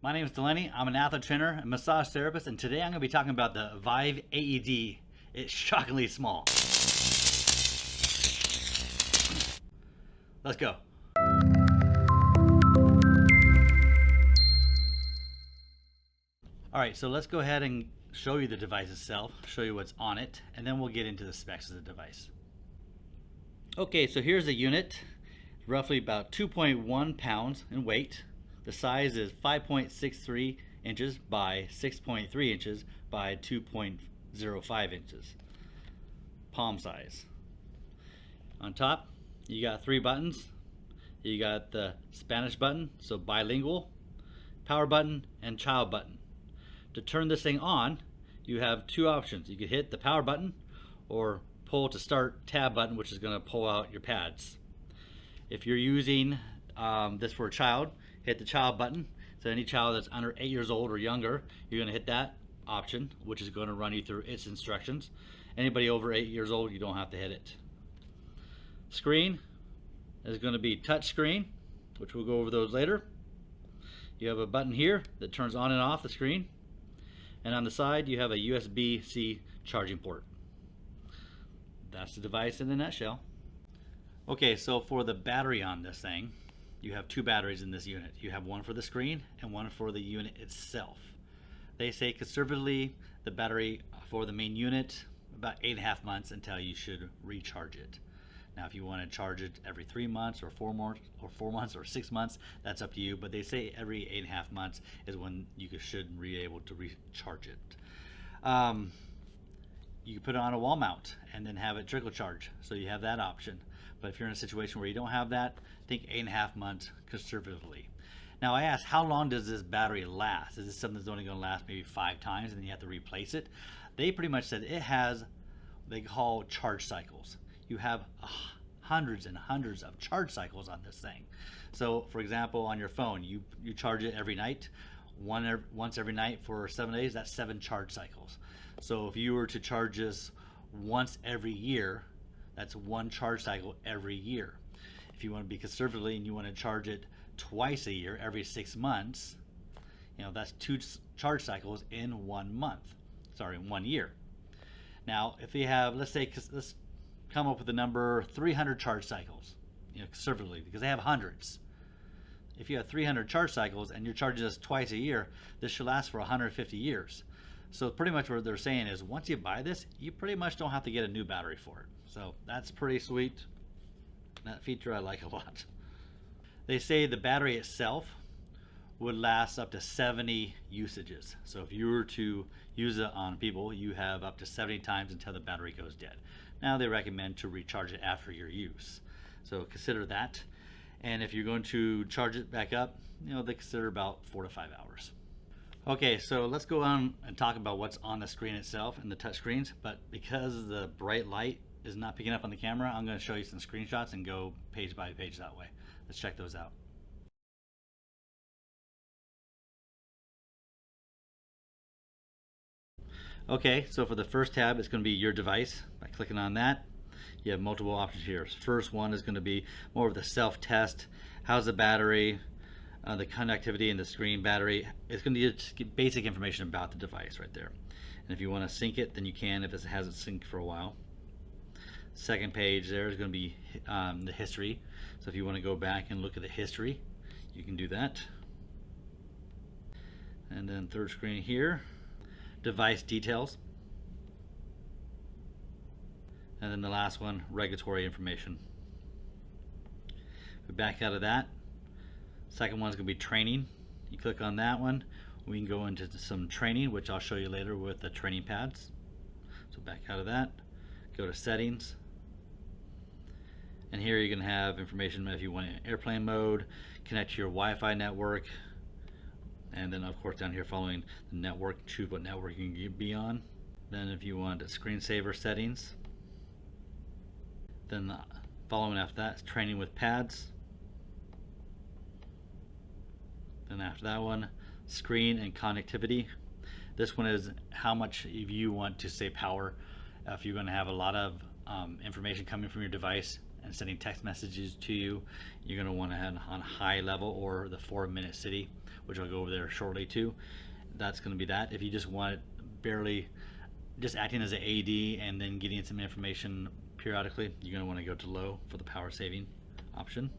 My name is Delaney. I'm an athlete trainer and massage therapist, and today I'm going to be talking about the Avive AED. It's shockingly small. Let's go. Alright, so let's go ahead and show you the device itself, show you what's on it, and then we'll get into the specs of the device. Okay, so here's the unit, roughly about 2.1 pounds in weight. The size is 5.63 inches by 6.3 inches by 2.05 inches. Palm size. On top, you got 3 buttons. You got the Spanish button, so bilingual, power button, and child button. To turn this thing on, you have 2 options. You could hit the power button or pull to start tab button, which is going to pull out your pads. If you're using this for a child, hit the child button. So any child that's under 8 years old or younger, you're going to hit that option, which is going to run you through its instructions. Anybody over 8 years old, you don't have to hit it. Screen is going to be touch screen, which we'll go over those later. You have a button here that turns on and off the screen. And on the side, you have a USB-C charging port. That's the device in a nutshell. Okay, so for the battery on this thing, you have 2 batteries in this unit. You have one for the screen and one for the unit itself. They say conservatively the battery for the main unit about 8.5 months until you should recharge it. Now if you want to charge it every 3 months or 4 months or 6 months, that's up to you, but they say every 8.5 months is when you should be able to recharge it. You can put it on a wall mount and then have it trickle charge, so you have that option. But if you're in a situation where you don't have that, think 8.5 months conservatively. Now I asked, how long does this battery last? Is this something that's only going to last maybe 5 times and then you have to replace it? They pretty much said it has, they call charge cycles. You have hundreds and hundreds of charge cycles on this thing. So for example, on your phone, you charge it every night, once every night for 7 days, that's 7 charge cycles. So if you were to charge this once every year, that's 1 charge cycle every year. If you want to be conservatively and you want to charge it twice a year, every 6 months, that's 2 charge cycles in 1 month. Sorry, in 1 year. Now, if you have, let's come up with the number 300 charge cycles, conservatively, because they have hundreds. If you have 300 charge cycles and you're charging this twice a year, this should last for 150 years. So pretty much what they're saying is once you buy this, you pretty much don't have to get a new battery for it. So that's pretty sweet. That feature I like a lot. They say the battery itself would last up to 70 usages. So if you were to use it on people, you have up to 70 times until the battery goes dead. Now they recommend to recharge it after your use. So consider that. And if you're going to charge it back up, they consider about 4 to 5 hours. Okay, so let's go on and talk about what's on the screen itself and the touch screens. But because the bright light is not picking up on the camera, I'm going to show you some screenshots and go page by page that way. Let's check those out. Okay, so for the first tab, it's going to be your device. By clicking on that, you have multiple options here. First one is going to be more of the self-test. How's the battery, the conductivity in the screen battery. It's going to get basic information about the device right there. And if you want to sync it, then you can if it hasn't synced for a while. Second page there is going to be the history. So if you want to go back and look at the history, you can do that. And then third screen here, device details. And then the last one, regulatory information. We back out of that. Second one is going to be training. You click on that one, we can go into some training, which I'll show you later with the training pads. So back out of that, go to settings. And here you can have information if you want it in airplane mode, connect to your Wi-Fi network, and then of course down here following the network, choose what network you can be on. Then if you want screensaver settings, then following after that is training with pads. Then after that one, screen and connectivity. This one is how much you want to save power. If you're going to have a lot of information coming from your device and sending text messages to you, you're going to want to have on high level or the 4-minute city, which I'll go over there shortly too. That's going to be that. If you just want it barely just acting as an AED and then getting some information periodically, you're going to want to go to low for the power saving option.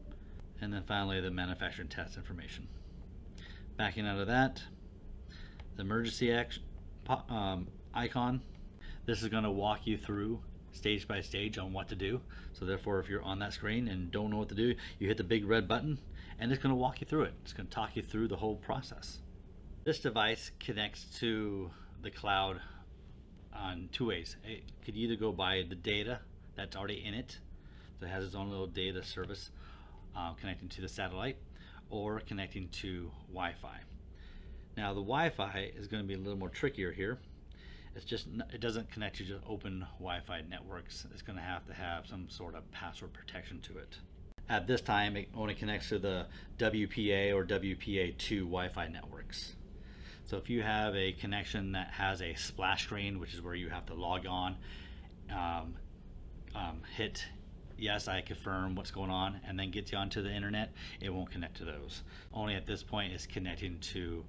And then finally, the manufacturing test information. Backing out of that, the emergency icon. This is going to walk you through stage by stage on what to do. So therefore, if you're on that screen and don't know what to do, you hit the big red button and it's going to walk you through it. It's going to talk you through the whole process. This device connects to the cloud on two ways. It could either go by the data that's already in it, so it has its own little data service connecting to the satellite, or connecting to Wi-Fi. Now the Wi-Fi is going to be a little more trickier here. It doesn't connect to just open Wi-Fi networks. It's going to have some sort of password protection to it. At this time, it only connects to the WPA or WPA2 Wi-Fi networks. So if you have a connection that has a splash screen, which is where you have to log on, hit yes, I confirm what's going on, and then gets you onto the internet, it won't connect to those. Only at this point is connecting to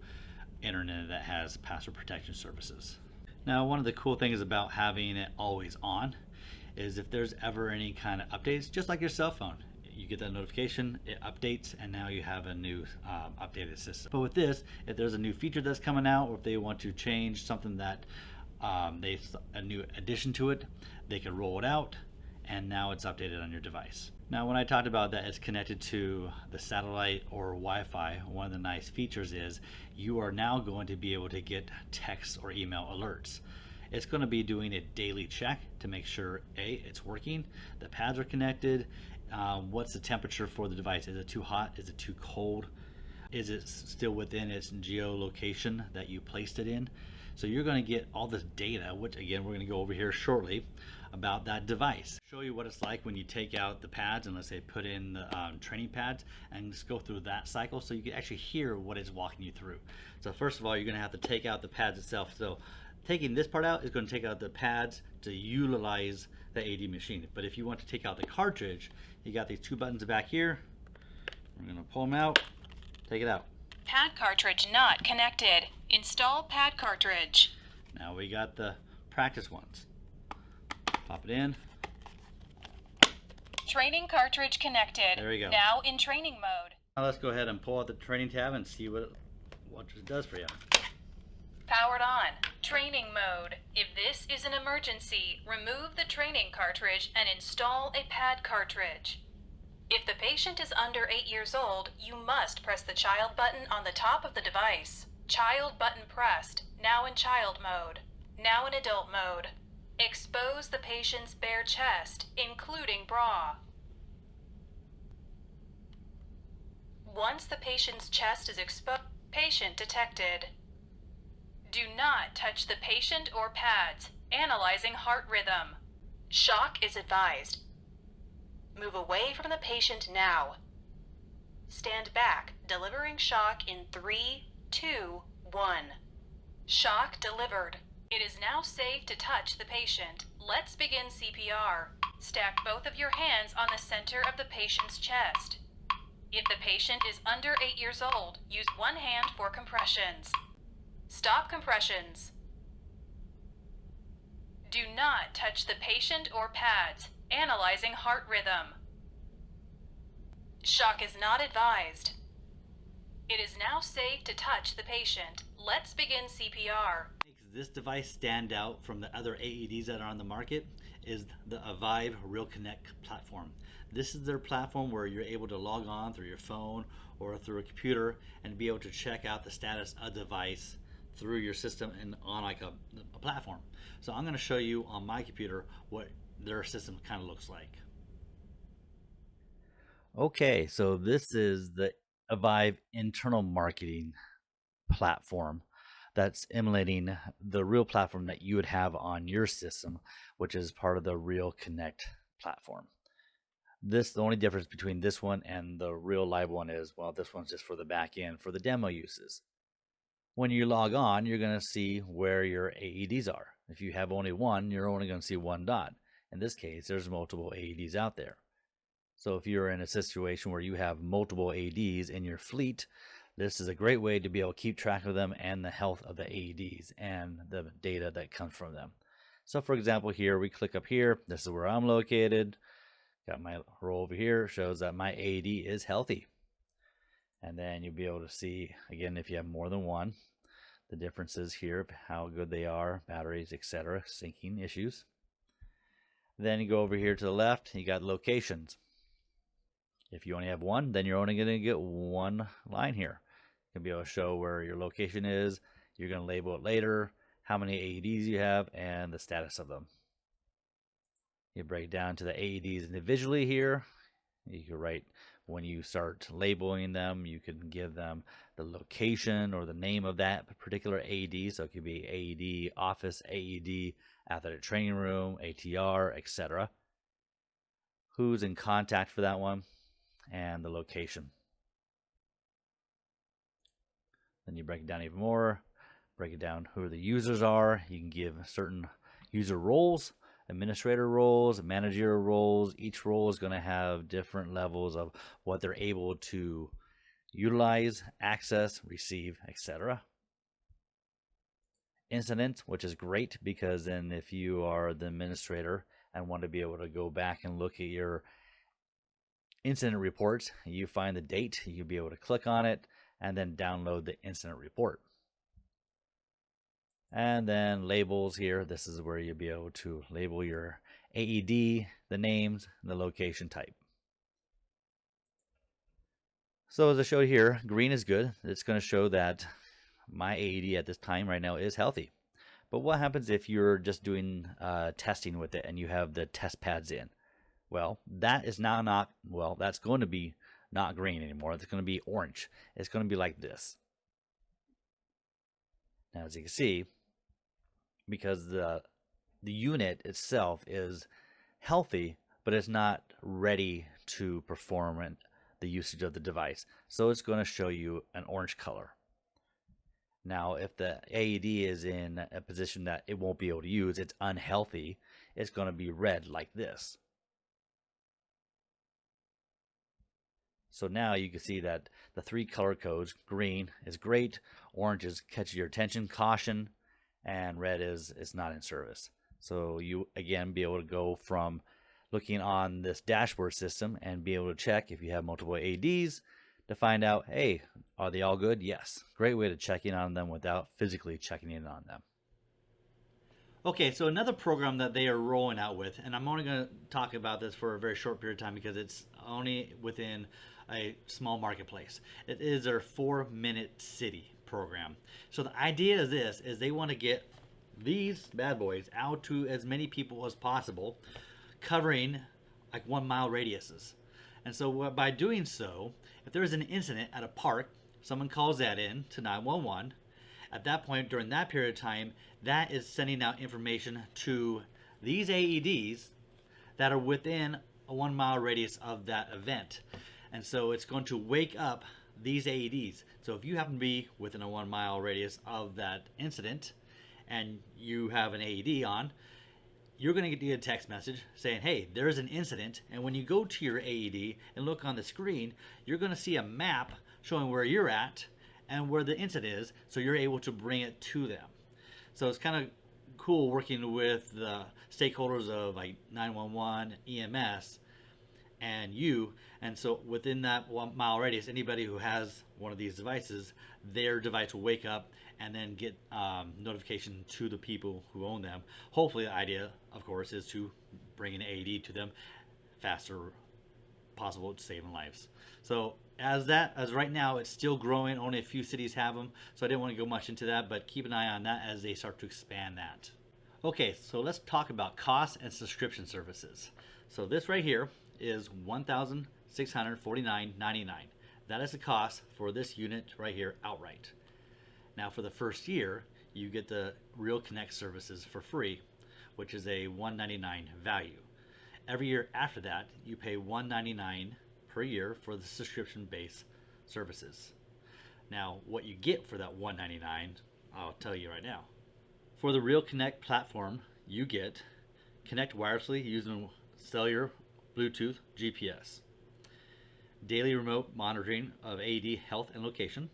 internet that has password protection services. Now, one of the cool things about having it always on is if there's ever any kind of updates, just like your cell phone, you get that notification, it updates, and now you have a new updated system. But with this, if there's a new feature that's coming out, or if they want to change something that a new addition to it, they can roll it out, and now it's updated on your device. Now, when I talked about that it's connected to the satellite or Wi-Fi, one of the nice features is you are now going to be able to get text or email alerts. It's going to be doing a daily check to make sure it's working, the pads are connected, what's the temperature for the device, is it too hot, is it too cold, is it still within its geolocation that you placed it in. So you're going to get all this data, which again we're going to go over here shortly, about that device. Show you what it's like when you take out the pads and let's say put in the training pads, and just go through that cycle so you can actually hear what it's walking you through. So first of all, you're going to have to take out the pads itself. So taking this part out is going to take out the pads to utilize the AED machine. But if you want to take out the cartridge, you got these two buttons back here. We're going to pull them out, take it out. Pad cartridge not connected. Install pad cartridge. Now we got the practice ones. Pop it in. Training cartridge connected. There we go. Now in training mode. Now let's go ahead and pull out the training tab and see what it does for you. Powered on. Training mode. If this is an emergency, remove the training cartridge and install a pad cartridge. If the patient is under 8 years old, you must press the child button on the top of the device. Child button pressed. Now in child mode. Now in adult mode. Expose the patient's bare chest, including bra. Once the patient's chest is exposed, patient detected. Do not touch the patient or pads. Analyzing heart rhythm. Shock is advised. Move away from the patient now. Stand back, delivering shock in 3, 2, 1. Shock delivered. It is now safe to touch the patient. Let's begin CPR. Stack both of your hands on the center of the patient's chest. If the patient is under 8 years old, use one hand for compressions. Stop compressions. Do not touch the patient or pads. Analyzing heart rhythm. Shock is not advised. It is now safe to touch the patient. Let's begin CPR. What makes this device stand out from the other AEDs that are on the market is the Avive Real Connect platform. This is their platform where you're able to log on through your phone or through a computer and be able to check out the status of the device through your system and on like a platform. So I'm going to show you on my computer what their system kind of looks like. Okay, so this is the Avive internal marketing platform that's emulating the real platform that you would have on your system, which is part of the Real Connect platform. The only difference between this one and the real live one is, well, this one's just for the back end for the demo uses. When you log on, you're going to see where your AEDs are. If you have only one, you're only going to see one dot. In this case, there's multiple AEDs out there. So if you're in a situation where you have multiple AEDs in your fleet, This is a great way to be able to keep track of them and the health of the AEDs and the data that comes from them. So for example, here we click up here. This is where I'm located. Got my roll over here, shows that my AED is healthy. And then you'll be able to see, again, if you have more than one, the differences here, how good they are, batteries, etc., syncing issues. Then you go over here to the left, you got locations. If you only have one, then you're only going to get one line here. You'll be able to show where your location is. You're going to label it later, how many AEDs you have, and the status of them. You break down to the AEDs individually here. You can write when you start labeling them, you can give them the location or the name of that particular AED. So it could be AED office, AED athletic training room, ATR, etc. Who's in contact for that one, and the location. Then you break it down even more, break it down who the users are. You can give certain user roles, administrator roles, managerial roles. Each role is going to have different levels of what they're able to utilize, access, receive, etc. Incident, which is great because then if you are the administrator and want to be able to go back and look at your incident reports, you find the date, you'll be able to click on it and then download the incident report. And then labels here, this is where you'll be able to label your AED, the names, the location type. So as I showed here, green is good. It's going to show that my AED at this time right now is healthy. But what happens if you're just doing testing with it and you have the test pads in? Well, that is now not, well, that's going to be not green anymore. It's going to be orange. It's going to be like this. Now, as you can see, because the unit itself is healthy, but it's not ready to perform the usage of the device. So it's going to show you an orange color. Now, if the AED is in a position that it won't be able to use, it's unhealthy, it's going to be red like this. So now you can see that the three color codes, green is great, orange is catches your attention, caution, and red is not in service. So you again be able to go from looking on this dashboard system and be able to check if you have multiple AEDs to find out, hey, are they all good? Yes. Great way to check in on them without physically checking in on them. Okay, so another program that they are rolling out with, and I'm only going to talk about this for a very short period of time because it's only within a small marketplace. It is their 4-minute city program. So the idea is this, is they want to get these bad boys out to as many people as possible, covering like 1 mile radiuses. And so by doing so, if there is an incident at a park, someone calls that in to 911. At that point, during that period of time, that is sending out information to these AEDs that are within a 1 mile radius of that event. And so it's going to wake up these AEDs. So if you happen to be within a 1 mile radius of that incident and you have an AED on, you're going to get a text message saying, hey, there's an incident. And when you go to your AED and look on the screen, you're going to see a map showing where you're at and where the incident is, so you're able to bring it to them. So it's kind of cool working with the stakeholders of like 911, EMS, and you. And so within that 1 mile radius, anybody who has one of these devices, their device will wake up and then get notification to the people who own them. Hopefully the idea, of course, is to bring an AED to them faster possible, saving lives. So as right now, it's still growing. Only a few cities have them, so I didn't want to go much into that, but keep an eye on that as they start to expand that. Okay, so let's talk about costs and subscription services. So this right here is $1,649.99. That is the cost for this unit right here outright. Now for the first year, you get the Real Connect services for free, which is a $199 value. Every year after that, you pay $199 per year for the subscription-based services. Now, what you get for that $199, I'll tell you right now. For the Real Connect platform, you get connect wirelessly using cellular, Bluetooth, GPS, daily remote monitoring of AED health and location,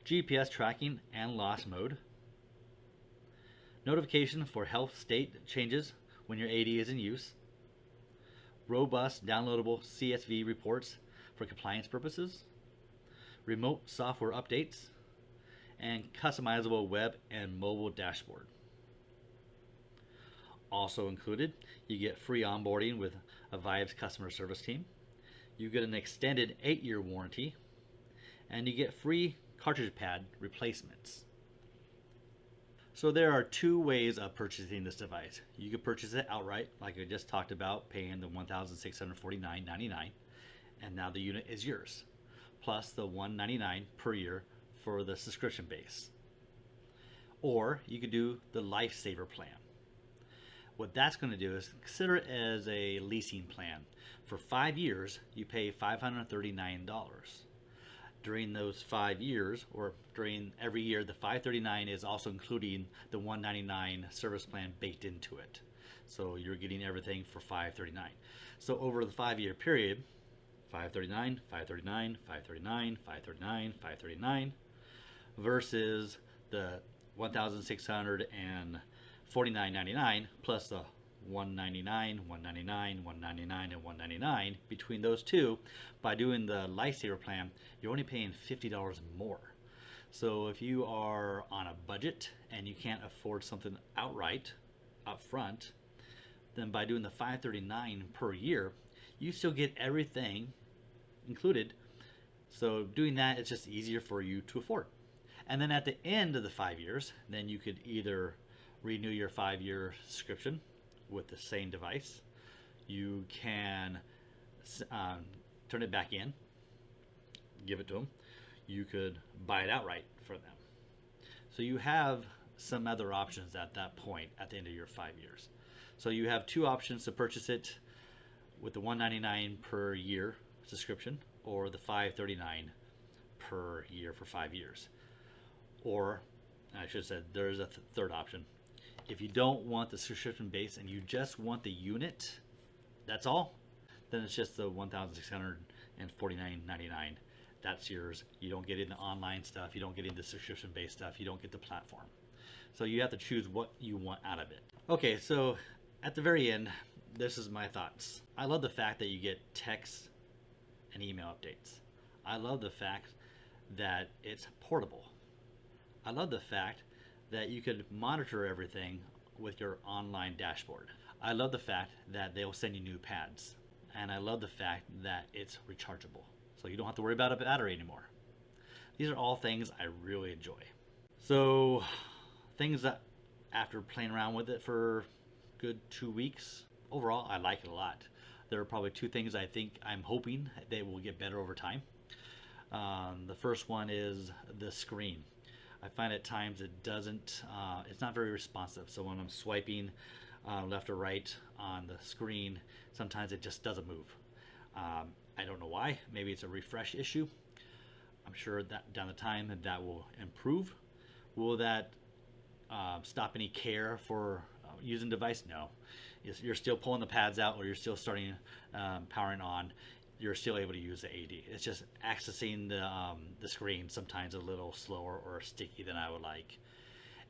GPS tracking and loss mode, notification for health state changes when your AED is in use, robust downloadable CSV reports for compliance purposes, remote software updates, and customizable web and mobile dashboard. Also included, you get free onboarding with Avive's customer service team. You get an extended 8-year warranty, and you get free cartridge pad replacements. So there are two ways of purchasing this device. You can purchase it outright, like I just talked about, paying the $1,649.99, and now the unit is yours, plus the $199 per year for the subscription base. Or you could do the Lifesaver plan. What that's going to do is consider it as a leasing plan. For 5 years, you pay $539. During those 5 years, or during every year, the $539 is also including the $199 service plan baked into it. So you're getting everything for $539. So over the 5-year period, $539, $539, $539, $539, $539, versus the $1,649.99 plus the $199, $199, $199, and $199. Between those two, by doing the Lifesaver plan, you're only paying $50 more. So if you are on a budget and you can't afford something outright up front, then by doing the $539 per year, you still get everything included. So doing that, it's just easier for you to afford. And then at the end of the 5 years, then you could either renew your 5-year subscription with the same device. You can turn it back in, give it to them. You could buy it outright for them. So you have some other options at that point at the end of your 5 years. So you have two options to purchase it with the $199 per year subscription or the $539 per year for 5 years. Or, I should have said, there's a third option. If you don't want the subscription base and you just want the unit, that's all, then it's just the $1,649.99. That's yours. You don't get into online stuff. You don't get into subscription-based stuff. You don't get the platform. So you have to choose what you want out of it. Okay, so at the very end, this is my thoughts. I love the fact that you get text and email updates. I love the fact that it's portable. I love the fact that you could monitor everything with your online dashboard. I love the fact that they'll send you new pads. And I love the fact that it's rechargeable. So you don't have to worry about a battery anymore. These are all things I really enjoy. So things that after playing around with it for a good 2 weeks, overall I like it a lot. There are probably two things I'm hoping they will get better over time. The first one is the screen. I find at times it's not very responsive. So when I'm swiping left or right on the screen, sometimes it just doesn't move. I don't know why. Maybe it's a refresh issue. I'm sure that down the time that will improve. Will that stop any care for using the device? No. You're still pulling the pads out, or you're still starting powering on. You're still able to use the AED. It's just accessing the screen sometimes a little slower or sticky than I would like.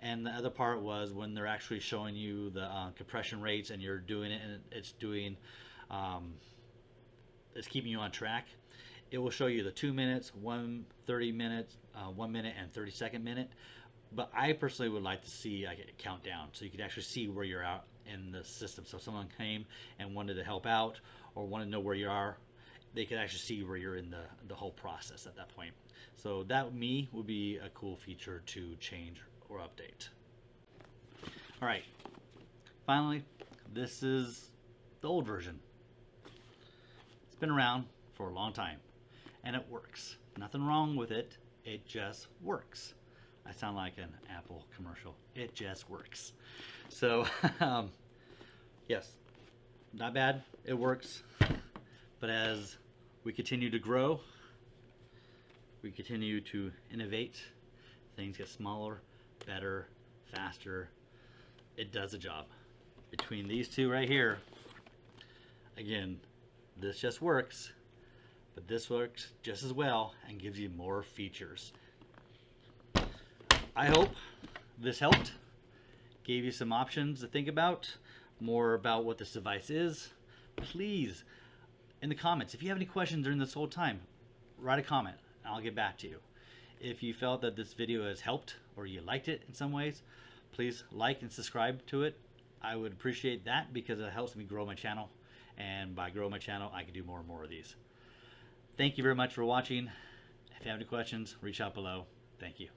And the other part was when they're actually showing you the compression rates and you're doing it, and it's keeping you on track. It will show you the 2 minutes, 30 minutes, 1 minute, and 30-second minute. But I personally would like to see like a countdown, so you could actually see where you're at in the system. So if someone came and wanted to help out or wanted to know where you are, they could actually see where you're in the whole process at that point. So that would be a cool feature to change or update. All right, finally, this is the old version. It's been around for a long time and it works. Nothing wrong with it. It just works. I sound like an Apple commercial. It just works. So yes, not bad. It works. But as we continue to grow, we continue to innovate, things get smaller, better, faster. It does the job. Between these two right here, again, this just works, but this works just as well and gives you more features. I hope this helped, gave you some options to think about, more about what this device is. Please, in the comments, if you have any questions during this whole time, write a comment and I'll get back to you. If you felt that this video has helped or you liked it in some ways, please like and subscribe to it. I would appreciate that because it helps me grow my channel, and by growing my channel I can do more and more of these. Thank you very much for watching. If you have any questions, reach out below. Thank you.